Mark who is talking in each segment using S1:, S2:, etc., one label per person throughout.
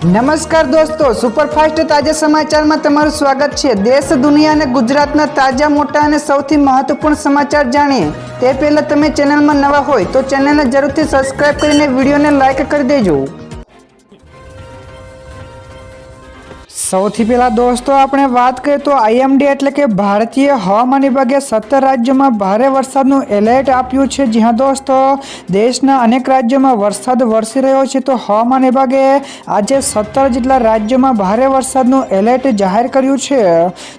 S1: નમસ્કાર દોસ્તો, સુપરફાસ્ટ તાજા સમાચારમાં તમારું સ્વાગત છે। દેશ, દુનિયા અને ગુજરાતના તાજા, મોટા અને સૌથી મહત્વપૂર્ણ સમાચાર જાણીએ તે પહેલાં તમે ચેનલમાં નવા હોય તો ચેનલને જરૂરથી સબસ્ક્રાઇબ કરીને વિડીયોને લાઇક કરી દેજો। સૌથી પહેલા દોસ્તો આપણે વાત કરીએ તો આઈએમડી એટલે કે ભારતીય હવામાન વિભાગે 17 રાજ્યોમાં ભારે વરસાદનું એલર્ટ આપ્યું છે। જ્યાં દોસ્તો દેશના અનેક રાજ્યોમાં વરસાદ વરસી રહ્યો છે, તો હવામાન વિભાગે આજે 17 જેટલા રાજ્યોમાં ભારે વરસાદનું એલર્ટ જાહેર કર્યું છે।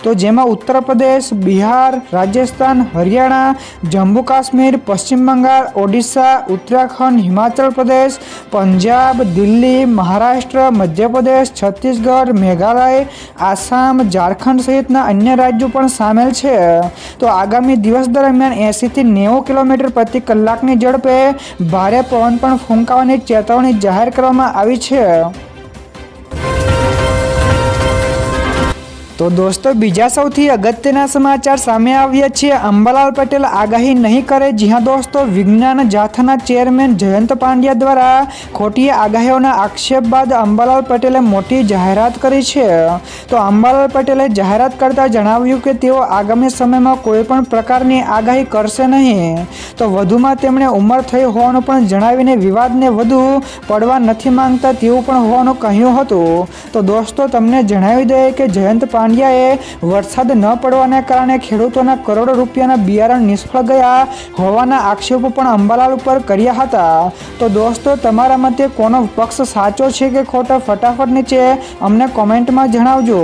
S1: તો જેમાં ઉત્તર પ્રદેશ, બિહાર, રાજસ્થાન, હરિયાણા, જમ્મુ કાશ્મીર, પશ્ચિમ બંગાળ, ઓડિશા, ઉત્તરાખંડ, હિમાચલ પ્રદેશ, પંજાબ, દિલ્હી, મહારાષ્ટ્ર, મધ્યપ્રદેશ, છત્તીસગઢ, મેઘાલય, આસામ, ઝારખંડ સહિતના અન્ય રાજ્યો પણ સામેલ છે। તો આગામી દિવસ દરમિયાન 80 થી 90 કિલોમીટર પ્રતિ કલાકની ઝડપે ભારે પવન પણ ફૂંકાવાની ચેતવણી જાહેર કરવામાં આવી છે। તો દોસ્તો બીજા સૌથી અગત્યના સમાચાર સામે આવ્યા છે। અંબાલાલ પટેલ આગાહી નહીં કરે। જ્યાં દોસ્તો વિજ્ઞાન જાથાના ચેરમેન જયંત પાંડ્યા દ્વારા ખોટી આગાહીઓના આક્ષેપ બાદ અંબાલાલ પટેલે મોટી જાહેરાત કરી છે। તો અંબાલાલ પટેલે જાહેરાત કરતા જણાવ્યું કે તેઓ આગામી સમયમાં કોઈ પણ પ્રકારની આગાહી કરશે નહીં। તો વધુમાં તેમણે ઉંમર થઈ હોવાનું પણ જણાવીને વિવાદને વધુ પડવા નથી માંગતા તેવું પણ હોવાનું કહ્યું હતું। તો દોસ્તો તમને જણાવી દઈએ કે જયંત પાંડ્યાએ વરસાદ ન પડવાને કારણે ખેડૂતોના કરોડો રૂપિયાના બિયારણ નિષ્ફળ ગયા હોવાના આક્ષેપો પણ અંબાલાલ ઉપર કર્યા હતા। તો દોસ્તો તમારા મતે કોનો પક્ષ સાચો છે કે ખોટો, ફટાફટ નીચે અમને કોમેન્ટમાં જણાવજો।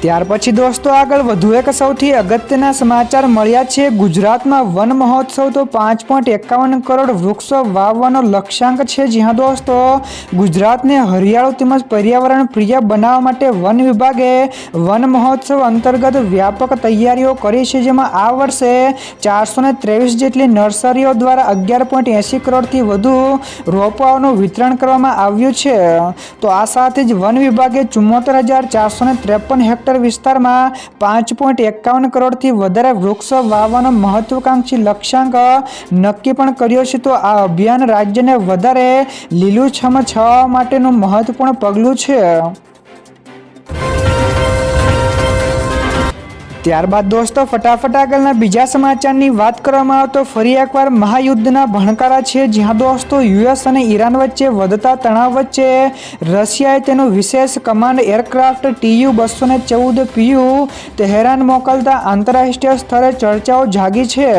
S1: ત્યાર પછી દોસ્તો આગળ વધુ એક સૌથી અગત્યના સમાચાર મળ્યા છે। ગુજરાતમાં વન મહોત્સવ તો 5.51 કરોડ વૃક્ષો વાવવાનો લક્ષ્યાંક છે। જ્યાં દોસ્તો ગુજરાતને હરિયાળું તેમજ પર્યાવરણ પ્રિય બનાવવા માટે વન વિભાગે વન મહોત્સવ અંતર્ગત વ્યાપક તૈયારીઓ કરી છે। જેમાં આ વર્ષે 423 જેટલી નર્સરીઓ દ્વારા 11.80 કરોડથી વધુ રોપાઓનું વિતરણ કરવામાં આવ્યું છે। તો આ સાથે જ વન વિભાગે 74,453 હેક્ટર વિસ્તારમાં 5.51 કરોડથી વધારે વૃક્ષો વાવવાનો મહત્વાકાંક્ષી લક્ષ્યાંક નક્કી પણ કર્યો છે। તો આ અભિયાન રાજ્યને વધારે લીલુંછમ છાવવા માટેનું મહત્વપૂર્ણ પગલું છે। ત્યારબાદ દોસ્તો ફટાફટ આગળના બીજા સમાચારની વાત કરવામાં આવે તો ફરી એકવાર મહાયુદ્ધના ભણકારા છે। જ્યાં દોસ્તો યુએસ અને ઈરાન વચ્ચે વધતા તણાવ વચ્ચે રશિયાએ તેનું વિશેષ કમાન્ડ એરક્રાફ્ટ TU-214 PU તેહેરાન મોકલતા આંતરરાષ્ટ્રીય સ્તરે ચર્ચાઓ જાગી છે।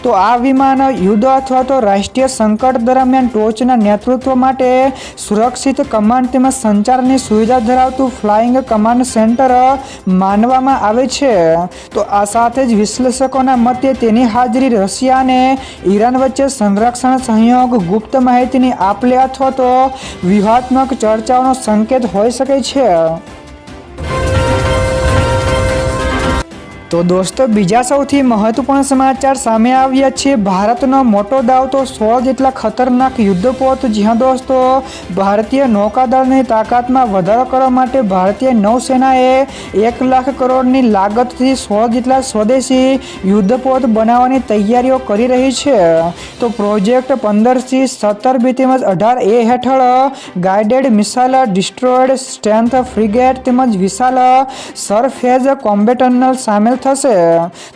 S1: તો આ વિમાન યુદ્ધ અથવા તો રાષ્ટ્રીય સંકટ દરમિયાન ટોચના નેતૃત્વ માટે સુરક્ષિત કમાન્ડ તેમજ સંચારની સુવિધા ધરાવતું ફ્લાઇંગ કમાન્ડ સેન્ટર માનવામાં આવે છે। તો આ સાથે જ વિશ્લેષકોના મતે તેની હાજરી રશિયા અને ઈરાન વચ્ચે સંરક્ષણ સહયોગ, ગુપ્ત માહિતીની આપ-લે અથવા તો વ્યૂહાત્મક ચર્ચાઓનો સંકેત હોઈ શકે છે। તો દોસ્તો બીજા સૌથી મહત્વપૂર્ણ સમાચાર સામે આવ્યા છે। ભારતનો મોટો દાવ તો 16 જેટલા ખતરનાક યુદ્ધપોત। જ્યાં દોસ્તો ભારતીય નૌકાદળની તાકાતમાં વધારો કરવા માટે ભારતીય નૌસેનાએ 1 લાખ કરોડની લાગતથી 16 જેટલા સ્વદેશી યુદ્ધપોત બનાવવાની તૈયારીઓ કરી રહી છે। તો પ્રોજેક્ટ 15C, 17B તેમજ 18A હેઠળ ગાઇડેડ મિસાઇલ ડિસ્ટ્રોયડ સ્ટ્રેન્થ ફ્રિગેટ તેમજ વિશાલ સરફેસ કોમ્બેટનલ સામેલ થશે।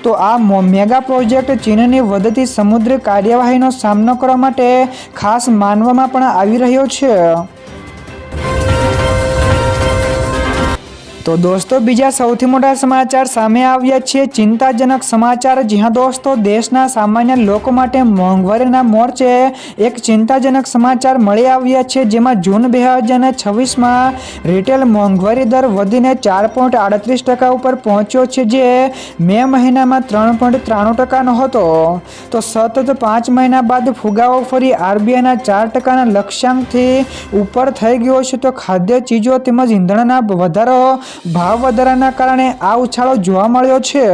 S1: તો આ મેગા પ્રોજેક્ટ ચીનની વધતી સમુદ્રી કાર્યવાહીનો સામનો કરવા માટે ખાસ માનવામાં પણ આવી રહ્યો છે। તો દોસ્તો બીજા સૌથી મોટા સમાચાર સામે આવ્યા છે। ચિંતાજનક સમાચાર। જ્યાં દોસ્તો દેશના સામાન્ય લોકો માટે મોંઘવારીના મોરચે એક ચિંતાજનક સમાચાર મળી આવ્યા છે। જેમાં જૂન 2026માં રિટેલ મોંઘવારી દર વધીને 4.38% ઉપર પહોંચ્યો છે, જે મે મહિનામાં 3.93% હતો। તો સતત 5 મહિના બાદ ફુગાવો ફરી RBIના 4%ના લક્ષ્યાંકથી ઉપર થઈ ગયો છે। તો ખાદ્ય ચીજો તેમજ ઈંધણના ભાવ વધારાના કારણે આ ઉછાળો જોવા મળ્યો છે।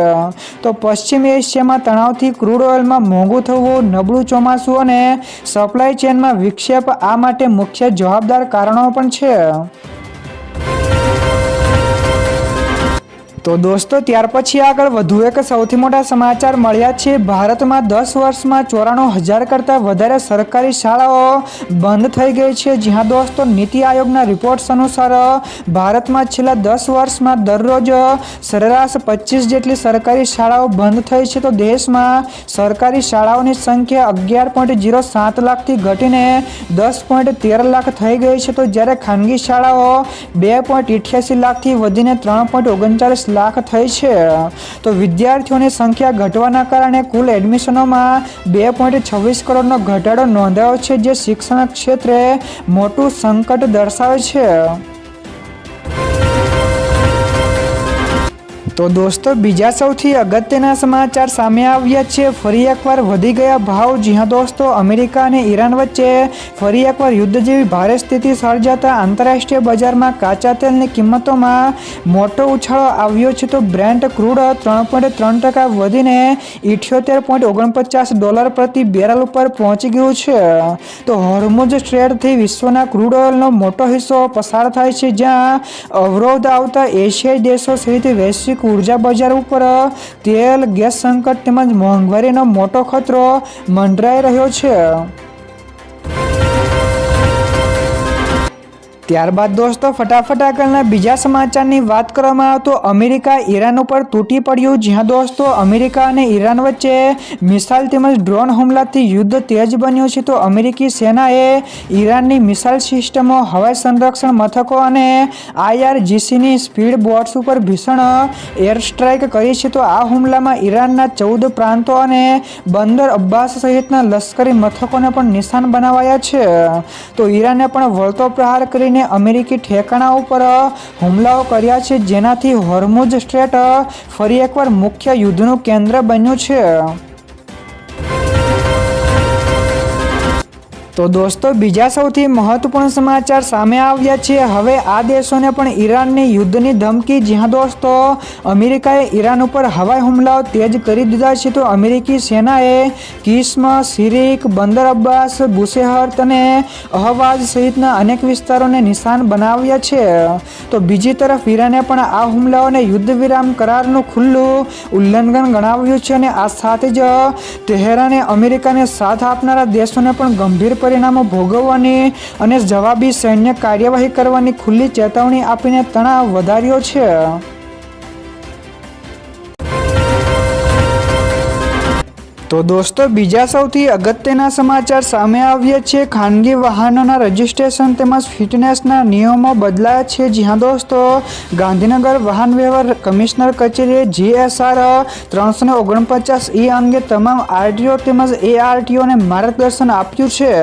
S1: તો પશ્ચિમ એશિયામાં તણાવથી ક્રૂડ ઓઇલમાં મોંઘું થવું, નબળું ચોમાસું અને સપ્લાય ચેનમાં વિક્ષેપ આ માટે મુખ્ય જવાબદાર કારણો પણ છે। તો દોસ્તો ત્યાર પછી આગળ વધુ એક સૌથી મોટા સમાચાર મળ્યા છે। ભારતમાં 10 વર્ષમાં 94,000 કરતાં વધારે સરકારી શાળાઓ બંધ થઈ ગઈ છે। જ્યાં દોસ્તો નીતિ આયોગના રિપોર્ટ્સ અનુસાર ભારતમાં છેલ્લા 10 વર્ષમાં દરરોજ સરેરાશ 25 જેટલી સરકારી શાળાઓ બંધ થઈ છે। તો દેશમાં સરકારી શાળાઓની સંખ્યા 11.07 લાખથી ઘટીને 10.13 લાખ થઈ ગઈ છે। તો જ્યારે ખાનગી શાળાઓ 2.88 લાખથી વધીને 3.39 લાખ થઈ છે। તો વિદ્યાર્થીઓની સંખ્યા ઘટવાના કારણે કુલ એડમિશનોમાં 2.26 કરોડનો ઘટાડો નોંધાયો છે, જે શિક્ષણ ક્ષેત્રે મોટું સંકટ દર્શાવે છે। તો દોસ્તો બીજા સૌથી અગત્યના સમાચાર સામે આવ્યા છે। ફરી એકવાર વધી ગયા ભાવ। જ્યાં દોસ્તો અમેરિકા અને ઈરાન વચ્ચે ફરી એકવાર યુદ્ધ જેવી ભારે સ્થિતિ સર્જાતા આંતરરાષ્ટ્રીય બજારમાં કાચા તેલની કિંમતોમાં મોટો ઉછાળો આવ્યો છે। તો બ્રેન્ટ ક્રૂડ 3.3% વધીને $78.49 પ્રતિ બેરલ ઉપર પહોંચી ગયું છે। તો હોર્મુઝ સ્ટ્રેટથી વિશ્વના ક્રૂડ ઓઇલનો મોટો હિસ્સો પસાર થાય છે, જ્યાં અવરોધ આવતા એશિયાઈ દેશો સહિત વૈશ્વિક ઉર્જા બજાર ઉપર તેલ, ગેસ સંકટ તેમજ મોંઘવારીનો મોટો ખતરો મંડરાઈ રહ્યો છે। ત્યારબાદ દોસ્તો ફટાફટ આગળના બીજા સમાચારની વાત કરવામાં આવે તો અમેરિકા ઈરાન ઉપર તૂટી પડ્યું। જ્યાં દોસ્તો અમેરિકા અને ઈરાન વચ્ચે મિસાઇલ તેમજ ડ્રોન હુમલાથી યુદ્ધ તેજ બન્યું છે। તો અમેરિકી સેનાએ ઈરાનની મિસાઇલ સિસ્ટમો, હવાઈ સંરક્ષણ મથકો અને IRGCની સ્પીડ બોટ્સ ઉપર ભીષણ એર સ્ટ્રાઇક કરી છે। તો આ હુમલામાં ઈરાનના 14 પ્રાંતો અને બંદર અબ્બાસ સહિતના લશ્કરી મથકોને પણ નિશાન બનાવાયા છે। તો ઈરાને પણ વળતો પ્રહાર કરીને અમેરિકી ઠેકાણા ઉપર હુમલાઓ કર્યા છે, જેનાથી હોર્મુઝ સ્ટ્રેટ ફરી એકવાર મુખ્ય યુદ્ધનું કેન્દ્ર બન્યું છે। તો દોસ્તો બીજા સૌથી મહત્વપૂર્ણ સમાચાર સામે આવ્યા છે। હવે આ દેશોને પણ ઈરાનની યુદ્ધની ધમકી। જ્યાં દોસ્તો અમેરિકાએ ઈરાન ઉપર હવાઈ હુમલાઓ તેજ કરી દીધા છે। તો અમેરિકી સેનાએ કિસ્મ, સિરિક, બંદર અબ્બાસ, બુશેહર અને અહવાઝ સહિતના અનેક વિસ્તારોને નિશાન બનાવ્યા છે। તો બીજી તરફ ઈરાને પણ આ હુમલાઓને યુદ્ધ વિરામ કરારનું ખુલ્લું ઉલ્લંઘન ગણાવ્યું છે અને આ સાથે જ તેહેરાને અમેરિકાને સાથ આપનારા દેશોને પણ ગંભીર પરિણામો ભોગવવાની અને જવાબી સૈન્ય કાર્યવાહી કરવાની ખુલ્લી ચેતવણી આપીને તણાવ વધાર્યો છે। તો દોસ્તો બીજા સૌથી અગત્યના સમાચાર સામે આવ્યા છે। ખાનગી વાહનોના રજિસ્ટ્રેશન તેમજ ફિટનેસના નિયમો બદલાયા છે। જ્યાં દોસ્તો ગાંધીનગર વાહન વ્યવહાર કમિશનર કચેરીએ GSR 349E અંગે તમામ RTO તેમજ ARTOને માર્ગદર્શન આપ્યું છે।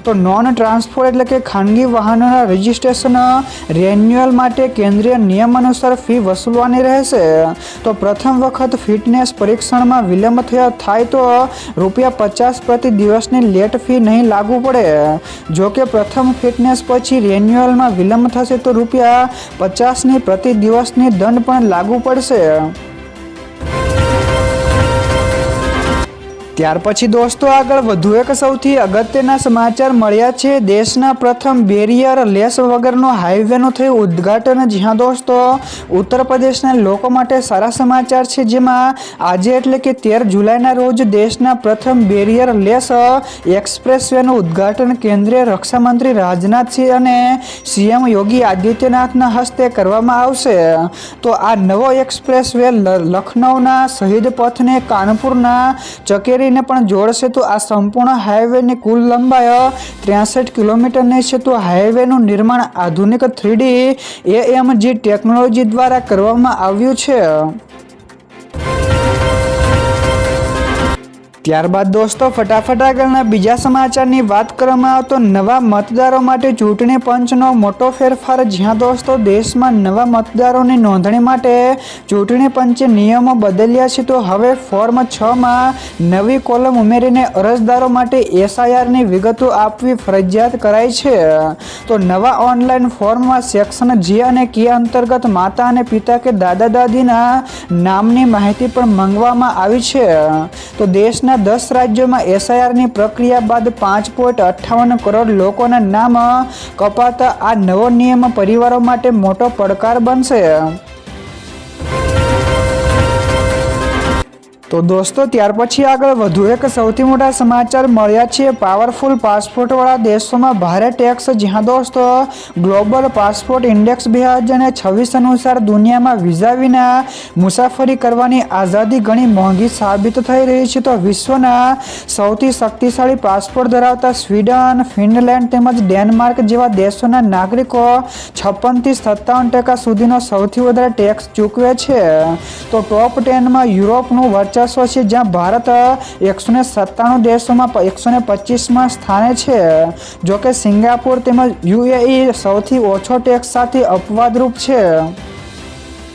S1: તો નોન ટ્રાન્સપોર્ટ એટલે કે ખાનગી વાહનોના રજિસ્ટ્રેશન રિન્યુઅલ માટે કેન્દ્રીય નિયમ અનુસાર ફી વસૂલવાની રહેશે। તો પ્રથમ વખત ફિટનેસ પરીક્ષણમાં વિલંબ થાય તો ₹50 પ્રતિ દિવસની લેટ ફી નહીં લાગુ પડે। જો કે પ્રથમ ફિટનેસ પછી રિન્યુઅલમાં વિલંબ થશે તો ₹50ની પ્રતિ દિવસની દંડ પણ લાગુ પડશે। ત્યાર પછી દોસ્તો આગળ વધુ એક સૌથી અગત્યના સમાચાર મળ્યા છે। દેશના પ્રથમ બેરિયર લેસ વગરનો હાઈવેનું થયું ઉદ્ઘાટન। જ્યાં દોસ્તો ઉત્તર પ્રદેશના લોકો માટે સારા સમાચાર છે, જેમાં આજે એટલે કે 13 જુલાઈના રોજ દેશના પ્રથમ બેરિયર લેસ એક્સપ્રેસવેનું ઉદ્ઘાટન કેન્દ્રીય રક્ષામંત્રી રાજનાથસિંહ અને CM યોગી આદિત્યનાથના હસ્તે કરવામાં આવશે। તો આ નવો એક્સપ્રેસવે લખનૌના શહીદ પથને કાનપુરના ચકેરી પણ જોડશે। તો આ સંપૂર્ણ હાઈવેની કુલ લંબાઈ 63 કિલોમીટરની છે। તો હાઈવેનું નિર્માણ આધુનિક 3D AMG ટેકનોલોજી દ્વારા કરવામાં આવ્યું છે। ત્યારબાદ દોસ્તો ફટાફટ આગળના બીજા સમાચારની વાત કરવામાં આવે તો નવા મતદારો માટે ચૂંટણી પંચનો મોટો ફેરફાર। જ્યાં દોસ્તો દેશમાં નવા મતદારોની નોંધણી માટે ચૂંટણી પંચે નિયમો બદલ્યા છે। તો હવે ફોર્મ 6માં નવી કોલમ ઉમેરીને અરજદારો માટે SIRની વિગતો આપવી ફરજિયાત કરાઈ છે। તો નવા ઓનલાઈન ફોર્મમાં સેક્શન G અને K અંતર્ગત માતા અને પિતા કે દાદા દાદીના નામની માહિતી પણ માંગવામાં આવી છે। તો દેશના 10 રાજ્યોમાં SIRની પ્રક્રિયા બાદ 5.58 કરોડ લોકોના નામ કપાતા આ નવો નિયમ પરિવારો માટે મોટો પડકાર બનશે। તો દોસ્તો ત્યાર પછી આગળ વધુ એક સૌથી મોટા સમાચાર મળ્યા છે પાવરફુલ પાસપોર્ટવાળા દેશોમાં ભારે ટેક્સ। જ્યાં દોસ્તો ગ્લોબલ પાસપોર્ટ ઇન્ડેક્સ 2026 અનુસાર દુનિયામાં વિઝા વિના મુસાફરી કરવાની આઝાદી ઘણી મોંઘી સાબિત થઈ રહી છે। તો વિશ્વના સૌથી શક્તિશાળી પાસપોર્ટ ધરાવતા સ્વીડન, ફિનલેન્ડ તેમજ ડેનમાર્ક જેવા દેશોના નાગરિકો 56 થી 57% સુધીનો સૌથી વધારે ટેક્સ ચૂકવે છે। તો ટોપ 10માં યુરોપનું વર્ચસ્વ છે, જ્યાં ભારત 197 દેશોમાં 125માં સ્થાને છે। જોકે સિંગાપોર તેમજ યુએઈ સૌથી ઓછો ટેક્સ સાથે અપવાદરૂપ છે।